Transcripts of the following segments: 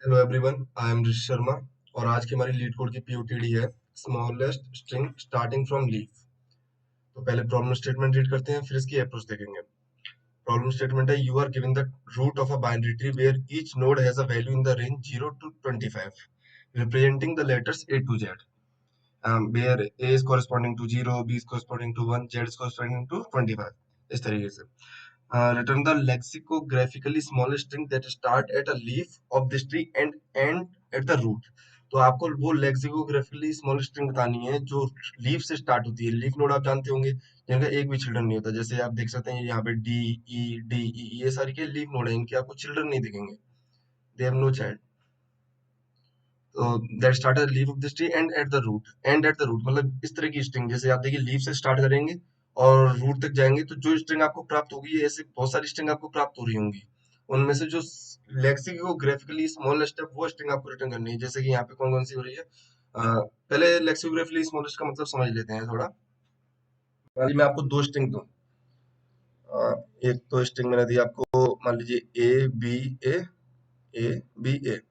Hello everyone, I am ऋषि शर्मा। और आज की हमारी लीड कोड की पीओटीडी है smallest string starting from leaf. तो पहले प्रॉब्लम स्टेटमेंट रीड करते हैं, फिर इसकी अप्रोच देखेंगे। प्रॉब्लम स्टेटमेंट है, you are giving the root of a binary tree where each node has a value in the range 0 to 25 representing the letters A to Z, where A is corresponding to 0, B is corresponding to 1, Z is corresponding to 25। इस तरीके से return the lexicographically small string that start at a leaf of this tree and end at the root। तो आपको वो लेक्सिकोग्राफिकली small string बतानी है जो leaf से स्टार्ट होती है। लीफ नोड आप जानते होंगे जिनका एक भी चिल्ड्रन नहीं होता। जैसे आप देख सकते हैं यहाँ पे डी ई ये सारी के लीफ नोड है, इनके आपको चिल्ड्रन नहीं दिखेंगे। They have no child. तो that start at leaf of this tree and at the root. And at the root मतलब इस तरह की स्ट्रिंग, जैसे आप देखिए लीफ से स्टार्ट करेंगे और रूट तक जाएंगे तो जो स्ट्रिंग आपको प्राप्त होगी, ऐसे बहुत सारी स्ट्रिंग आपको प्राप्त हो रही होंगी। उनमें से जो लेक्सिकोग्राफिकली स्मॉलेस्ट है वो स्ट्रिंग आपको रिटर्न करनी है। जैसे कि यहाँ पे कौन कौन सी हो रही है, पहले लेक्सिकोग्राफिकली स्मॉलेस्ट का मतलब समझ लेते हैं थोड़ा। मान लीजिए मैं आपको दो स्ट्रिंग दूं। एक तो स्ट्रिंग मैंने दी आपको, मान लीजिए ए बी ए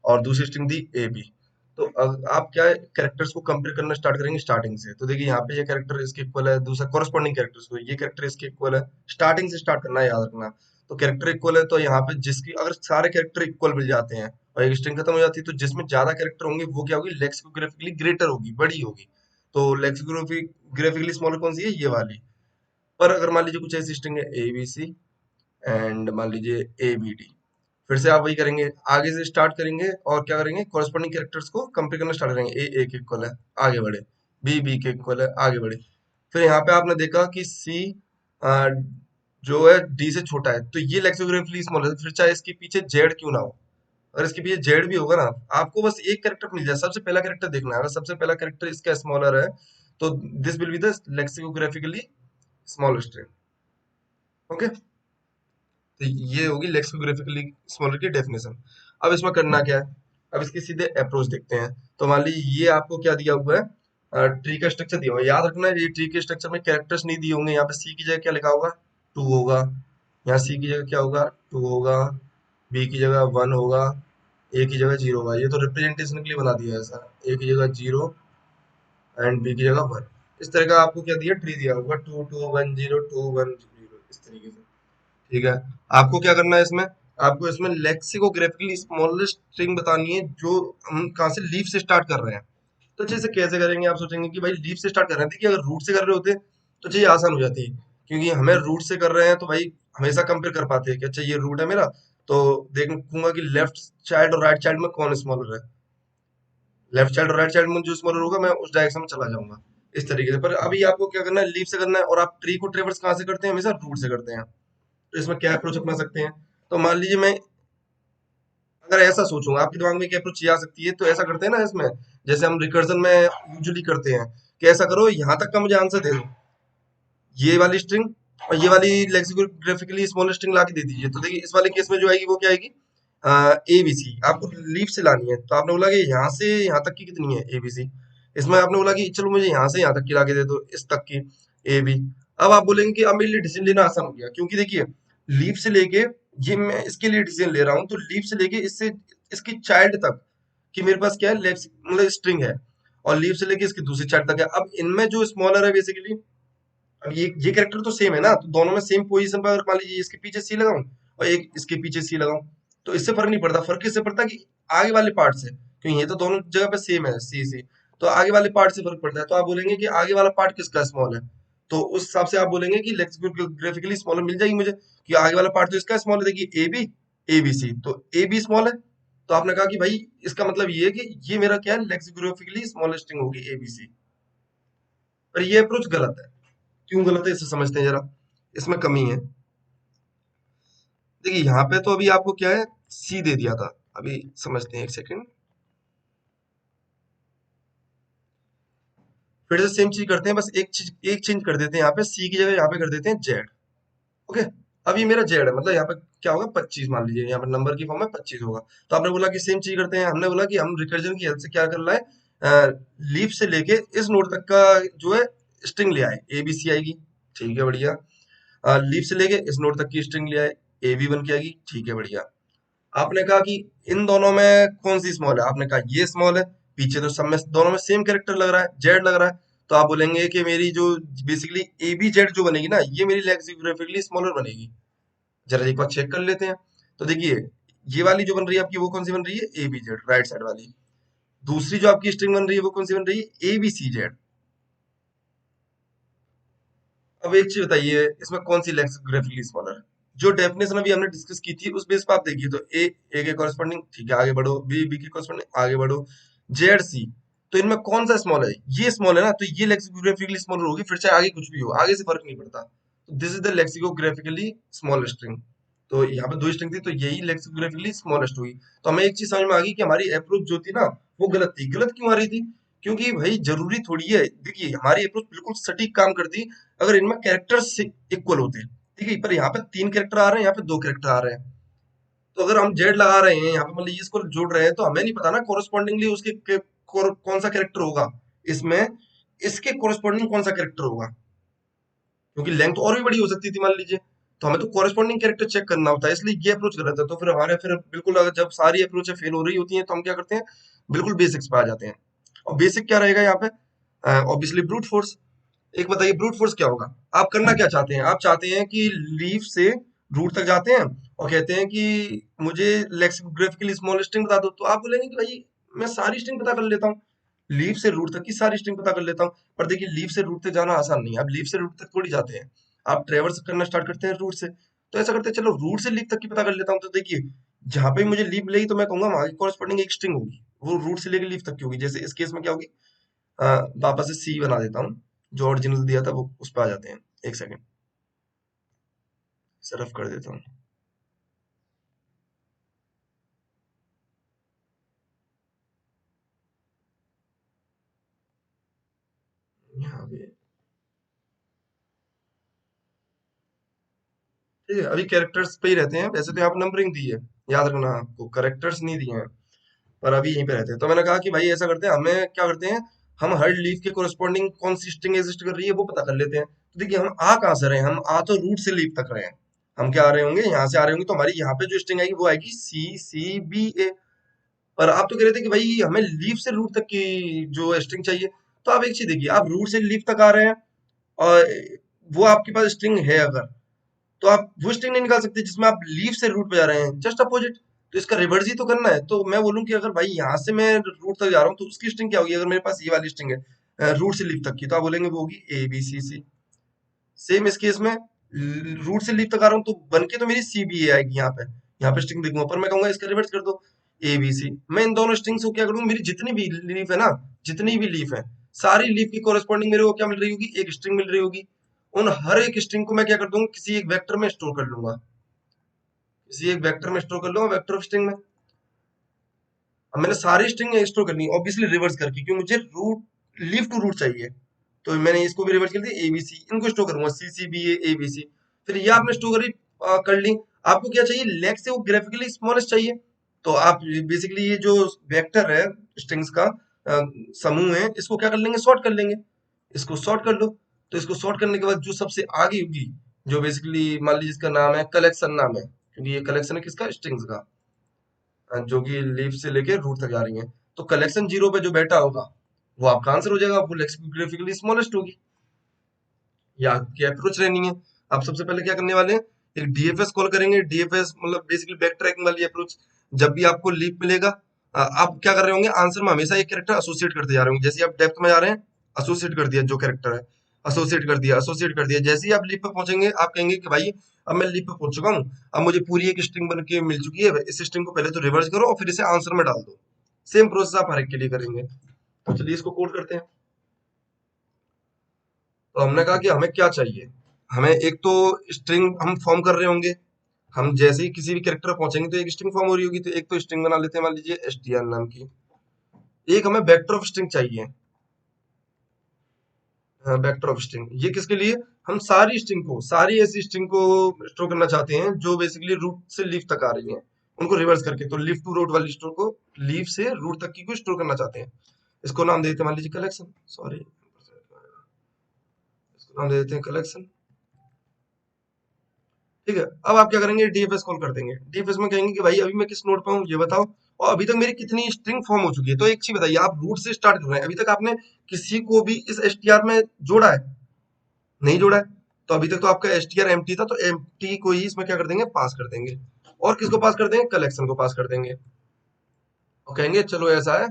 और दूसरी स्ट्रिंग दी ए बी। तो आप क्या कैरेक्टर्स को कंपेयर करना स्टार्ट करेंगे स्टार्टिंग से। तो देखिए यहाँ पे ये कैरेक्टर इसके इक्वल है, दूसरा कॉरस्पॉन्डिंग कैरेक्टर्स को ये कैरेक्टर इसके इक्वल है। स्टार्टिंग से स्टार्ट करना है, याद रखना। तो कैरेक्टर इक्वल है तो यहाँ पे जिसकी अगर सारे कैरेक्टर इक्वल मिल जाते हैं और एक स्ट्रिंग खत्म हो जाती है तो जिसमें ज्यादा कैरेक्टर होंगे वो क्या होगी, लेक्सिकोग्राफिकली ग्रेटर होगी, बड़ी होगी। तो लेक्सिकोग्राफिकली स्मॉलर कौन सी है, ये वाली। पर अगर मान लीजिए कुछ ऐसी स्ट्रिंग है ए बी सी एंड मान लीजिए ए बी डी, फिर से आप वही करेंगे, आगे से स्टार्ट करेंगे और क्या करेंगे, कॉरस्पॉन्डिंग कैरेक्टर्स को कंपेयर करना स्टार्ट करेंगे। ए के इक्वल है, आगे बढ़े। बी बी के इक्वल है, आगे बढ़े। फिर यहाँ पे आपने देखा कि सी जो है डी से छोटा है, तो ये लेक्सिकोग्राफिकली स्मॉल है। फिर चाहे इसके पीछे जेड क्यों ना हो, अगर इसके पीछे जेड भी होगा ना, आपको बस एक कैरेक्टर मिल जाए, सबसे पहला कैरेक्टर देखना है। अगर सबसे पहला कैरेक्टर इसका स्मॉलर है तो this will be the lexicographically small string. Okay, तो ये होगी लेक्सिकोग्राफिकली स्मॉलर की डेफिनेशन। अब इसमें करना क्या है, अब इसकी सीधे अप्रोच देखते हैं। तो मान लीजिए ये आपको क्या दिया हुआ है, ट्री का स्ट्रक्चर दिया हुआ है। याद रखना है ये ट्री के स्ट्रक्चर में कैरेक्टर्स नहीं दिए होंगे। यहाँ पे सी की जगह क्या लिखा होगा, टू होगा। यहाँ सी की जगह क्या होगा, टू होगा। बी की जगह वन होगा। ए की जगह जीरो होगा। ये तो रिप्रेजेंटेशन के लिए बना दिया है ऐसा। ए की जगह जीरो एंड बी की जगह वन। इस तरह का आपको क्या दिया, ट्री दिया होगा, two two one zero two one zero, इस तरीके से। ठीक है, आपको क्या करना है इसमें, आपको इसमें लेक्सिकोग्राफिकली स्मॉलेस्ट स्ट्रिंग बतानी है जो हम कहाँ से, लीफ से स्टार्ट कर रहे हैं। तो जैसे कैसे करेंगे, आप सोचेंगे कि भाई लीफ से स्टार्ट कर रहे हैं, देखिए अगर रूट से कर रहे होते तो चीज आसान हो जाती, क्योंकि हमें रूट से कर रहे हैं तो भाई हमेशा कंपेयर कर पाते हैं कि अच्छा ये रूट है मेरा, तो देखूंगा कि लेफ्ट चाइल्ड और राइट चाइल्ड में कौन स्मॉलर है। लेफ्ट चाइल्ड और राइट चाइल्ड में जो स्मॉलर होगा मैं उस डायरेक्शन में चला जाऊंगा, इस तरीके से। पर अभी आपको क्या करना है, लीफ से करना है। और आप ट्री को ट्रेवर्स कहाँ से करते हैं, हमेशा रूट से करते हैं। तो इसमें क्या अप्रोच अपना सकते हैं, तो मान लीजिए मैं अगर ऐसा सोचूं, आपके दिमाग में क्या अप्रोच आ सकती है, तो ऐसा करते हैं ना इसमें, जैसे हम रिकर्जन में यूजुअली करते हैं कि ऐसा करो यहाँ तक का मुझे आंसर दे दो, ये वाली स्ट्रिंग और ये वाली लेक्सिकोग्राफिकली स्मॉल स्ट्रिंग ला के दे दीजिए। तो देखिए इस वाले केस में जो आएगी वो क्या आएगी, ए बी सी। आपको लीफ से लानी है तो आपने बोला कि यहाँ से यहाँ तक की कितनी है ए बी सी। इसमें आपने बोला कि चलो मुझे यहाँ से यहाँ तक की ला के दे दो, इस तक की ए बी। अब आप बोलेंगे कि अब मेरे लिए डिसीजन लेना आसान हो गया, क्योंकि देखिए लीफ से लेके, ये मैं इसके लिए डिसीजन ले रहा हूँ, तो लीफ से लेके इससे इसकी चाइल्ड तक कि मेरे पास क्या है, लेक्स मतलब स्ट्रिंग है, और लीफ से लेके इसकी दूसरी चाइल्ड तक है। अब इनमें जो स्मॉलर है बेसिकली, अब ये कैरेक्टर तो सेम है ना, तो दोनों में सेम पोजीशन पर अगर मान लीजिए इसके पीछे सी लगाऊं और एक इसके पीछे सी लगाऊं, तो इससे फर्क नहीं पड़ता। फर्क किससे पड़ता है कि आगे वाले पार्ट से, क्योंकि ये तो दोनों जगह पे सेम है सी सी। तो आगे वाले पार्ट से फर्क पड़ता है। तो आप बोलेंगे कि आगे वाला पार्ट किसका स्मॉल है, तो उस हिसाब से आप बोलेंगे कि लेक्सिकोग्राफिकली स्मॉलर मिल जाएगी मुझे, कि आगे वाला पार्ट तो इसका स्मॉल है। देखिए ए बी सी, तो ए बी स्मॉल है। तो आपने कहा कि भाई इसका मतलब ये है कि ये मेरा क्या है, लेक्सिकोग्राफिकली स्मॉल स्ट्रिंग होगी ए बी सी। पर ये अप्रोच गलत है। क्यों गलत है, इसे समझते हैं जरा, इसमें कमी है। देखिए यहाँ पे तो अभी आपको क्या है, सी दे दिया था। अभी समझते हैं, एक सेकंड। फिर से सेम चीज करते हैं, बस एक चेंज कर देते हैं। यहाँ पे सी की जगह यहाँ पे कर देते हैं जेड। ओके, अब ये मेरा जेड है, मतलब यहाँ पे क्या होगा, 25 मान लीजिए, यहाँ पे नंबर की फॉर्म में 25 होगा। तो आपने बोला कि सेम चीज करते हैं, हमने बोला कि हम रिकर्जन की हेल्प से क्या कर रहा है, लीफ से लेके इस नोड तक का जो है स्ट्रिंग ले आए, ए बी सी आएगी। ठीक है, बढ़िया। लीफ से लेके इस नोड तक की स्ट्रिंग ले आए, ए बी वन की आएगी। ठीक है, बढ़िया। आपने कहा कि इन दोनों में कौन सी स्मॉल है, आपने कहा ये स्मॉल है, पीछे तो सब में दोनों में सेम कैरेक्टर लग रहा है, जेड लग रहा है, तो आप बोलेंगे कि मेरी जो बेसिकली ए बी जेड जो बनेगी ना, ये मेरी लेक्सिकोग्राफिकली स्मॉलर बनेगी। जरा एक बार चेक कर लेते हैं। तो देखिए, ये वाली जो बन रही है आपकी, वो कौन सी बन रही है, A B Z right side वाली। दूसरी जो आपकी स्ट्रिंग बन रही है वो कौन सी बन रही है, ए बी सी जेड। अब एक चीज बताइए, इसमें कौन सी लेक्सिकोग्राफिकली स्मॉलर है। जो डेफिनेशन अभी हमने डिस्कस की थी उस बेस पर आप देखिए, तो ए के कॉरेस्पॉन्डिंग ठीक है आगे बढ़ो, बी के कॉरेस्पॉन्डिंग आगे बढ़ो, जेड सी, तो इनमें कौन सा स्मॉल है, ये स्मॉल है ना, तो ये लेक्सिकोग्राफिकली स्मॉलर होगी, फिर चाहे आगे कुछ भी हो, आगे से फर्क नहीं पड़ता। तो this is the lexicographically small string. तो यहाँ पे दो स्ट्रिंग थी, तो यही लेक्सिकोग्राफिकली स्मॉलेस्ट हुई। तो हमें एक चीज समझ में आ गई कि हमारी अप्रोच जो थी ना, वो गलत थी। गलत क्यों आ रही थी, क्योंकि भाई जरूरी थोड़ी है, देखिए हमारी अप्रोच बिल्कुल सटीक काम करती अगर इनमें कैरेक्टर्स इक्वल होते। ठीक है, पर यहाँ पे तीन कैरेक्टर आ रहे हैं, यहाँ पे दो कैरेक्टर आ रहे हैं। तो अगर हम जेड लगा रहे हैं यहाँ पे, मतलब ये इसको जोड़ रहे हैं, तो हमें नहीं पता ना कोरस्पॉन्डिंगली उसके कौन सा कैरेक्टर होगा इसमें, इसके कोरस्पॉन्डिंग कौन सा कैरेक्टर होगा, क्योंकि लेंथ और भी बड़ी हो सकती थी मान लीजिए। तो हमें तो कोरस्पॉन्डिंग कैरेक्टर चेक करना होता है, इसलिए ये अप्रोच गलत है। तो फिर हमारे फिर बिल्कुल, अगर जब सारी अप्रोचें फेल हो रही होती हैं तो हम क्या करते हैं, बिल्कुल बेसिक्स पे आ जाते हैं। और बेसिक क्या रहेगा यहाँ पे, ऑब्वियसली ब्रूट फोर्स। एक बताइए ब्रूट फोर्स क्या होगा। आप करना क्या चाहते हैं, आप चाहते हैं कि लीफ से रूट तक जाते हैं और कहते हैं कि मुझे लेक्सिकोग्राफिकली स्मॉल स्ट्रिंग बता दो, तो आप बोलेंगे कि भाई मैं सारी स्ट्रिंग पता कर लेता हूँ, लीफ से रूट तक की सारी स्ट्रिंग पता कर लेता हूँ। पर देखिए लीफ से रूट तक जाना आसान नहीं है, आप लीफ से रूट तक थोड़ी जाते हैं, आप ट्रेवर्स करना स्टार्ट करते हैं रूट से। तो ऐसा करते हैं चलो रूट से लीफ तक की पता कर लेता हूँ। तो देखिए जहां पे मुझे लीफ मिलेगी तो मैं कहूंगा वहां की कॉरस्पॉन्डिंग एक स्ट्रिंग होगी, वो रूट से लेकर लीफ तक की होगी। जैसे इस केस में क्या होगी, वापस से सी बना देता हूँ, जो ओरिजिनल दिया था वो उस पर आ जाते हैं। एक सेकंड, सरफ कर देता हूँ। यहाँ पे ठीक है, अभी कैरेक्टर्स पे ही रहते हैं, वैसे तो यहाँ पे नंबरिंग दी है, याद रखना आपको कैरेक्टर्स नहीं दिए हैं, पर अभी यहीं पे रहते हैं। तो मैंने कहा कि भाई ऐसा करते हैं, हमें क्या करते हैं, हम हर लीफ के कोरस्पॉन्डिंग कौन सी स्ट्रिंग एग्जिस्ट कर रही है वो पता कर लेते हैं। तो देखिए हम आ कहाँ से रहे हैं, हम आ तो रूट से लीफ तक रहे हैं। हम क्या आ रहे होंगे, यहाँ से आ रहे होंगे, तो हमारी यहाँ पे जो स्ट्रिंग आएगी वो आएगी सी सी बी ए। पर आप तो कह रहे थे कि भाई हमें लीफ से रूट तक की जो स्ट्रिंग चाहिए। तो आप एक चीज देखिए, आप रूट से लीफ तक आ रहे हैं और वो आपके पास स्ट्रिंग है अगर, तो आप वो स्ट्रिंग नहीं निकाल सकते जिसमें आप लीफ से रूट पे जा रहे हैं, जस्ट अपोजिट। तो इसका रिवर्स ही तो करना है। तो मैं बोलूं कि अगर भाई यहाँ से मैं रूट तक जा रहा हूँ तो उसकी स्ट्रिंग क्या होगी, अगर मेरे पास ये वाली स्ट्रिंग है रूट से लीफ तक की, तो आप बोलेंगे वो होगी A B C C. Same इस केस में रूट से लीफ तक आ रहा हूँ तो बन के तो मेरी सी बी ए आएगी, यहाँ पे स्ट्रिंग लिखूंगा, पर मैं कहूंगा इसका रिवर्स कर दो, ए बी सी। मैं इन दोनों स्ट्रिंग्स को क्या करूंगा, मेरी जितनी भी लीफ है ना, जितनी भी लीफ है, सारी लीफ की कोरेस्पॉन्डिंग मेरे को क्या मिल रही होगी, एक स्ट्रिंग मिल रही होगी। उन हर एक स्ट्रिंग को मैं क्या कर दूंगा, किसी एक वेक्टर में स्टोर कर लूंगा, किसी एक वेक्टर में स्टोर कर लूंगा, वेक्टर ऑफ स्ट्रिंग में। अब मैंने सारी स्ट्रिंग स्टोर करनी है ऑब्वियसली रिवर्स करके, क्योंकि मुझे रूट लीफ टू रूट चाहिए। तो मैंने इसको भी रिवर्स कर दिया, एबीसी इनको स्टोर करूंगा, सी सी बी ए बी सी। फिर ये आपने स्टोर करी, कर ली। आपको क्या चाहिए, लेग से वो ग्राफिकली स्मॉलेस्ट चाहिए। तो आप बेसिकली ये जो वेक्टर है स्ट्रिंग्स का समूह है, इसको क्या कर लेंगे, सॉर्ट कर लेंगे। इसको सॉर्ट कर लो। तो इसको सॉर्ट करने के बाद जो सबसे आगे होगी, जो बेसिकली मान लीजिए इसका नाम है कलेक्शन नाम है, क्योंकि ये कलेक्शन है किसका, स्ट्रिंग्स का, जो कि लीफ से लेके रूट तक जा रही है। तो कलेक्शन जीरो पे जो बैठा होगा वो आपका आंसर हो जाएगा, वो लेक्सिकोग्राफिकली स्मॉलेस्ट होगी। ये आपकी अप्रोच रहनी है। आप सबसे पहले क्या करने वाले हैं, एक डीएफएस कॉल करेंगे। डीएफएस मतलब बेसिकली बैक ट्रैकिंग वाली अप्रोच। जब भी आपको लीप मिलेगा, आप क्या कर रहे होंगे, आंसर में हमेशा एक कैरेक्टर एसोसिएट करते जा रहे होंगे। जैसे ही आप डेप्थ में जा रहे हैं, एसोसिएट कर दिया जो कैरेक्टर है, एसोसिएट कर दिया, एसोसिएट कर दिया। जैसे ही आप लीप पे पहुंचेंगे, आप कहेंगे कि भाई अब मैं लीप पे पहुंच चुका हूँ, अब मुझे पूरी एक स्ट्रिंग बन के मिल चुकी है, इस स्ट्रिंग को पहले तो रिवर्स करो और फिर इसे आंसर में डाल दो। सेम प्रोसेस आप हर एक के लिए करेंगे। तो चलिए इसको कोड करते हैं। तो हमने कहा कि हमें क्या चाहिए, हमें एक तो स्ट्रिंग हम फॉर्म कर रहे होंगे। हम जैसे ही किसी भी कैरेक्टर पहुंचेंगे तो एक स्ट्रिंग फॉर्म हो रही होगी, तो एक तो स्ट्रिंग बना लेते हैं मान लीजिए एसटीआर नाम की। एक हमें वेक्टर ऑफ स्ट्रिंग चाहिए, वेक्टर ऑफ स्ट्रिंग, ये किसके लिए, हम सारी स्ट्रिंग को, सारी ऐसी स्ट्रिंग को स्टोर करना चाहते हैं जो बेसिकली रूट से लीफ तक आ रही हैं, उनको रिवर्स करके। तो लीफ टू रूट वाली स्टोर को लीफ से रूट तक की को स्टोर करना चाहते हैं। इसको नाम दे देते हैं मान लीजिए कलेक्शन, सॉरी, इसको नाम दे देते हैं कलेक्शन। ठीक है। अब आप क्या करेंगे, डीएफएस कॉल कर देंगे। डीएफएस में कहेंगे कि भाई अभी मैं किस नोड पे हूँ ये बताओ, और अभी तक मेरी कितनी स्ट्रिंग फॉर्म हो चुकी है। तो एक चीज बताइए, आप रूट से स्टार्ट कर रहे हैं, अभी तक आपने किसी को भी इस एसटीआर में जोड़ा है? नहीं जोड़ा है। तो अभी तक तो आपका एसटीआर एम्प्टी था, तो एम्प्टी को ही इसमें क्या कर देंगे, पास कर देंगे। और किसको पास कर देंगे, कलेक्शन को पास कर देंगे। और कहेंगे चलो ऐसा है,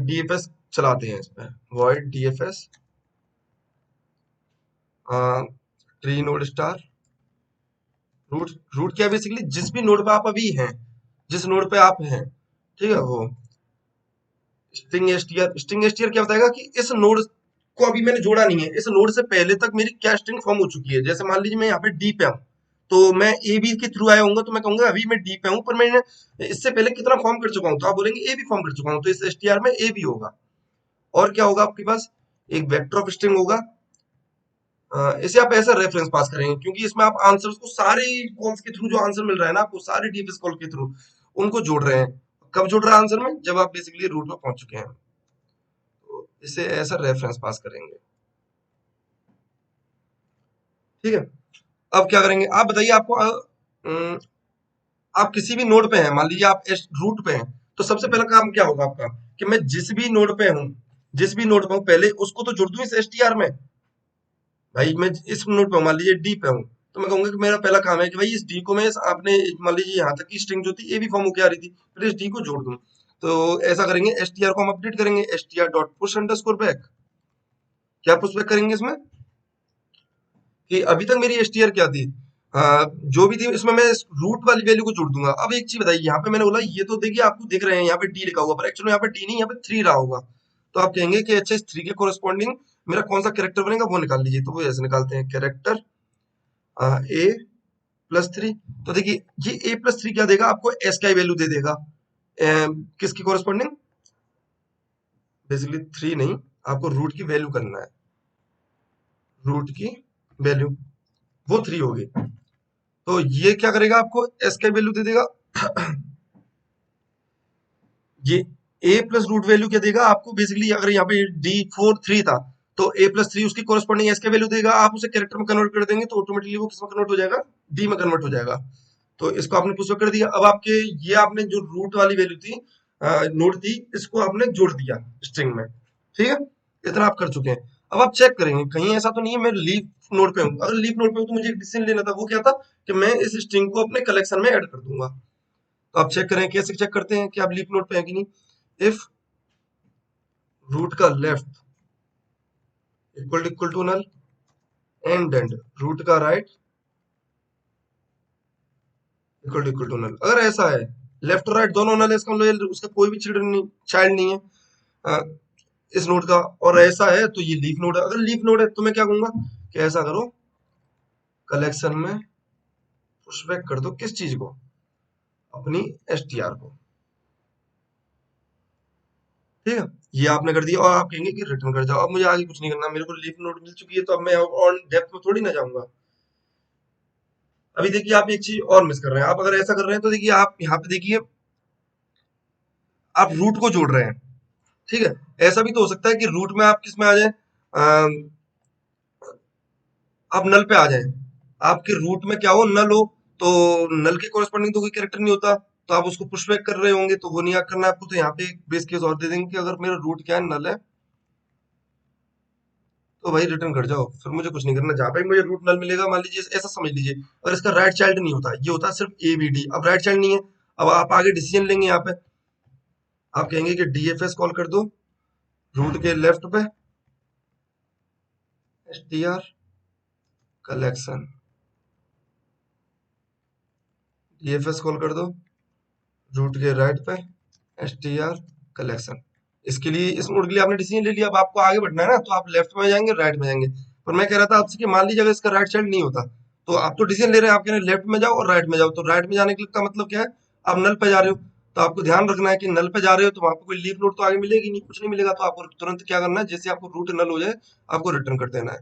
डीएफएस चलाते हैं इस पे, void DFS tree node star root. Root क्या, बेसिकली जिस भी नोड पे आप अभी हैं, जिस नोड पे आप हैं, ठीक है, वो स्ट्रिंग एसटीआर। स्ट्रिंग एसटीआर क्या बताएगा कि इस नोड को अभी मैंने जोड़ा नहीं है, इस नोड से पहले तक मेरी क्या स्ट्रिंग फॉर्म हो चुकी है। जैसे मान लीजिए मैं यहाँ पे डी पे हूँ, तो मैं ए बी के थ्रू आया हूँ, तो मैं कहूंगा अभी मैं डी पे हूँ, पर मैंने इससे पहले कितना फॉर्म कर चुका हूँ, तो आप बोलेंगे ए भी फॉर्म कर चुका हूँ, तो इस एसटीआर में ए भी होगा। और क्या होगा आपके पास, एक वेक्टर ऑफ स्ट्रिंग होगा। इसे आप ऐसा रेफरेंस पास करेंगे, क्योंकि इसमें आप आंसर्स को सारे कॉल्स के थ्रू जो आंसर मिल रहा है ना आपको, सारे डीएफएस कॉल के थ्रू उनको जोड़ रहे हैं। कब जोड़ रहा है आंसर में, जब आप बेसिकली रूट में पहुंच चुके हैं। तो इसे ऐसा रेफरेंस पास करेंगे। ठीक है। अब क्या करेंगे, आप बताइए, आपको आप किसी भी नोड पे हैं, मान लीजिए आप रूट पे हैं, तो सबसे पहला काम क्या होगा आपका, कि मैं जिस भी नोड पे हूँ, जिस भी नोड पे हूँ, पहले उसको तो जोड़ दूं इस एसटीआर में। भाई मैं इस नोड पे हूँ, मान लीजिए डी पे हूँ, तो मैं कहूंगा कि मेरा पहला काम है कि भाई इस डी को मैं आपने मान लीजिए यहाँ तक की स्ट्रिंग जो थी ए भी फॉर्म होकर आ रही थी, फिर इस डी को जोड़ दूं। तो ऐसा करेंगे, एसटीआर को हम अपडेट करेंगे, STR dot push underscore back. क्या पुश बैक करेंगे इसमें, कि अभी तक मेरी एसटीआर क्या थी, जो भी थी इसमें मैं रूट वाली वैल्यू को जोड़ दूंगा। अब एक चीज बताइए, यहाँ पे मैंने बोला ये तो देखिए आपको दिख रहे हैं यहाँ पे डी लिखा हुआ, पर एक्चुअली यहाँ पे डी नहीं, यहाँ पे थ्री रहा होगा। तो आप कहेंगे कि अच्छा इस थ्री के कोरस्पॉन्डिंग मेरा कौन सा कैरेक्टर बनेगा, वो निकाल लीजिए। तो वो ऐसे निकालते हैं, कैरेक्टर ए प्लस थ्री। तो देखिए ये ए प्लस थ्री क्या देगा आपको, एस का वैल्यू दे देगा। किसकी कोरस्पॉन्डिंग, बेसिकली थ्री नहीं, आपको रूट की वैल्यू करना है, रूट की वैल्यू वो थ्री होगी। तो ये क्या करेगा, आपको एस का वैल्यू दे देगा। ये ए प्लस रूट वैल्यू क्या देगा आपको, बेसिकली अगर यहाँ पे डी फोर थ्री था, तो ए प्लस थ्री उसकी कोरस्पॉन्डिंग एस का वैल्यू देगा। आप उसे कैरेक्टर में कन्वर्ट कर देंगे, तो ऑटोमेटिकली वो किस में कन्वर्ट हो जाएगा, डी में कन्वर्ट हो जाएगा। तो इसको आपने पुश कर दिया। अब आपके ये आपने जो रूट वाली वैल्यू थी, नोड थी, इसको आपने जोड़ दिया स्ट्रिंग में। ठीक है, इतना आप कर चुके हैं। अब आप चेक करेंगे कहीं ऐसा तो नहीं है मैं लीफ नोड पे हूँ। अगर लीफ नोड पे हूँ तो मुझे एक डिसीजन लेना था, वो क्या था, कि मैं इस स्ट्रिंग को अपने कलेक्शन में ऐड कर दूंगा। तो आप चेक करें, कैसे चेक करते हैं कि आप लीफ नोड पे हैं कि नहीं। इफ रूट का left equal to null, and root का राइट इक्वल टू नल। अगर ऐसा है, लेफ्ट और राइट दोनों नल है, इसका मतलब उसका कोई भी चिल्ड्रन नहीं, चाइल्ड नहीं है अ, इस नोड का, और ऐसा है तो ये लीफ नोड है। अगर लीफ नोड है तो मैं क्या कहूंगा, कि ऐसा करो, कलेक्शन में पुशबैक कर दो किस चीज को, अपनी एसटीआर को। ठीक है, ये आपने कर दिया, और आप कहेंगे कि रिटर्न कर जाओ। अब मुझे आगे कुछ नहीं करना, मेरे को लीफ नोड मिल चुकी है, तो अब मैं और डेप्थ में थोड़ी ना जाऊंगा। अभी देखिए आप एक चीज और मिस कर रहे हैं। आप अगर ऐसा कर रहे हैं तो देखिए आप यहाँ पे देखिए, आप रूट को जोड़ रहे हैं। ठीक है, ऐसा भी तो हो सकता है कि रूट में आप किस में आ जाए, आप नल पे आ जाएं। आपके रूट में क्या हो, नल हो, तो नल के कोरस्पॉन्डिंग तो कोई कैरेक्टर नहीं होता, तो आप उसको पुशबैक कर रहे होंगे, तो वो नहीं करना है आपको। तो यहाँ पे एक बेस केस और दे देंगे कि अगर मेरा रूट क्या है, नल है, तो भाई रिटर्न कर जाओ, फिर मुझे कुछ नहीं करना। जहां पे भी मुझे रूट नल मिलेगा, मान लीजिए ऐसा समझ लीजिए, और इसका राइट चाइल्ड नहीं होता, ये होता है सिर्फ ए बी डी। अब राइट चाइल्ड नहीं है, अब आप आगे डिसीजन लेंगे। यहाँ पे आप कहेंगे कि डीएफएस कॉल कर दो रूट के लेफ्ट पे, एसटीआर कलेक्शन, डीएफएस कॉल कर दो रूट के राइट पे, एसटीआर कलेक्शन। इसके लिए, इस नोड के लिए आपने डिसीजन ले लिया। अब आपको आगे बढ़ना है ना, तो आप लेफ्ट में जाएंगे, राइट में जाएंगे। पर मैं कह रहा था आपसे कि मान लीजिए अगर इसका राइट चाइल्ड नहीं होता, तो आप तो डिसीजन ले रहे हैं, आप कह रहे हैं लेफ्ट में जाओ और राइट में जाओ। तो राइट में जाने का मतलब क्या है, आप नल पे जा रहे हो। तो आपको ध्यान रखना है कि नल पे जा रहे हो तो आपको कोई लीफ नोड तो आगे मिलेगी नहीं, कुछ नहीं मिलेगा। तो आपको तुरंत क्या करना है, जैसे आपको रूट नल हो जाए, आपको रिटर्न कर देना है।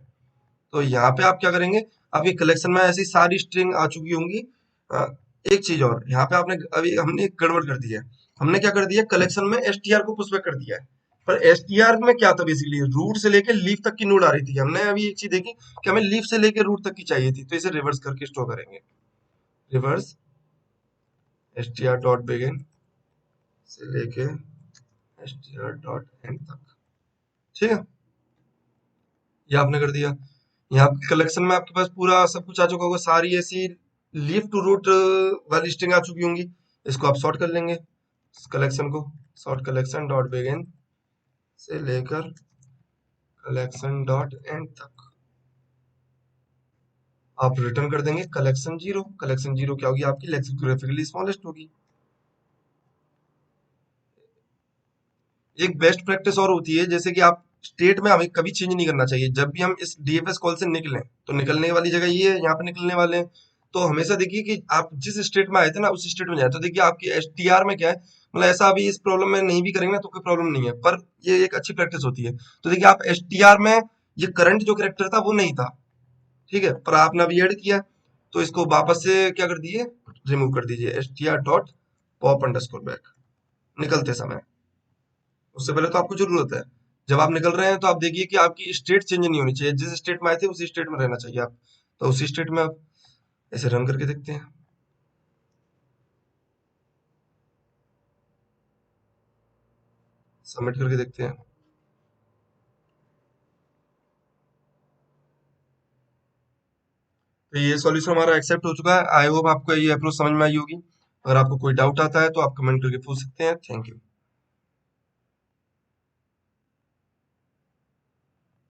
तो यहाँ पे आप क्या करेंगे, आपके कलेक्शन में ऐसी सारी स्ट्रिंग आ चुकी होंगी। अ, एक चीज और, यहाँ पे आपने अभी हमने एक गड़बड़ कर दी है। हमने क्या कर दिया, कलेक्शन में एसटीआर को पुशबैक कर दिया है। पर एसटीआर में क्या था, बेसिकली रूट से लेके लीफ तक की नोड आ रही थी। हमने अभी एक चीज देखी कि हमें लीफ से लेके रूट तक की चाहिए थी, तो इसे रिवर्स करके स्टोर करेंगे। रिवर्स str डॉट बिगिन से लेके str डॉट एंड तक। ठीक है, ये आपने कर दिया। यहाँ आपके कलेक्शन में आपके पास पूरा सब कुछ आ चुका होगा, सारी ऐसी लीफ टू रूट वाली स्ट्रिंग आ चुकी होंगी। इसको आप सॉर्ट कर लेंगे, कलेक्शन को। सॉर्ट कलेक्शन डॉट बिगिन से लेकर कलेक्शन डॉट एंड तक। आप रिटर्न कर देंगे कलेक्शन जीरो। कलेक्शन जीरो क्या होगी? आपकी लेक्सिकोग्राफिकली स्मॉलेस्ट होगी। एक बेस्ट प्रैक्टिस और होती है, जैसे कि आप स्टेट में हमें कभी चेंज नहीं करना चाहिए। जब भी हम इस डीएफएस कॉल से निकलें, तो निकलने वाली जगह ये है, यहाँ पे निकलने वाले हैं। तो हमेशा देखिए कि आप जिस स्टेट में आए थे ना, उस स्टेट में जाए। तो देखिए आपकी एसटीआर में क्या है, मतलब ऐसा अभी इस प्रॉब्लम में नहीं भी करेंगे ना तो कोई प्रॉब्लम नहीं है, पर ये एक अच्छी प्रैक्टिस होती है। तो देखिए आप एसटीआर में ये करंट जो कैरेक्टर था वो नहीं था, ठीक है, पर आपने अभी ऐड किया, तो इसको वापस से क्या कर दिए, रिमूव कर दीजिए। S T R dot pop underscore back निकलते समय। उससे पहले तो आपको जरूरत है, जब आप निकल रहे हैं तो आप देखिए कि आपकी स्टेट चेंज नहीं होनी चाहिए। जिस स्टेट में आए थे उसी स्टेट में रहना चाहिए आप। तो उसी स्टेट में आप ऐसे रन करके देखते हैं, सबमिट करके देखते हैं। तो ये सॉल्यूशन हमारा एक्सेप्ट हो चुका है। आई होप आपको ये अप्रोच समझ में आई होगी। अगर आपको कोई डाउट आता है तो आप कमेंट करके पूछ सकते हैं। Thank you.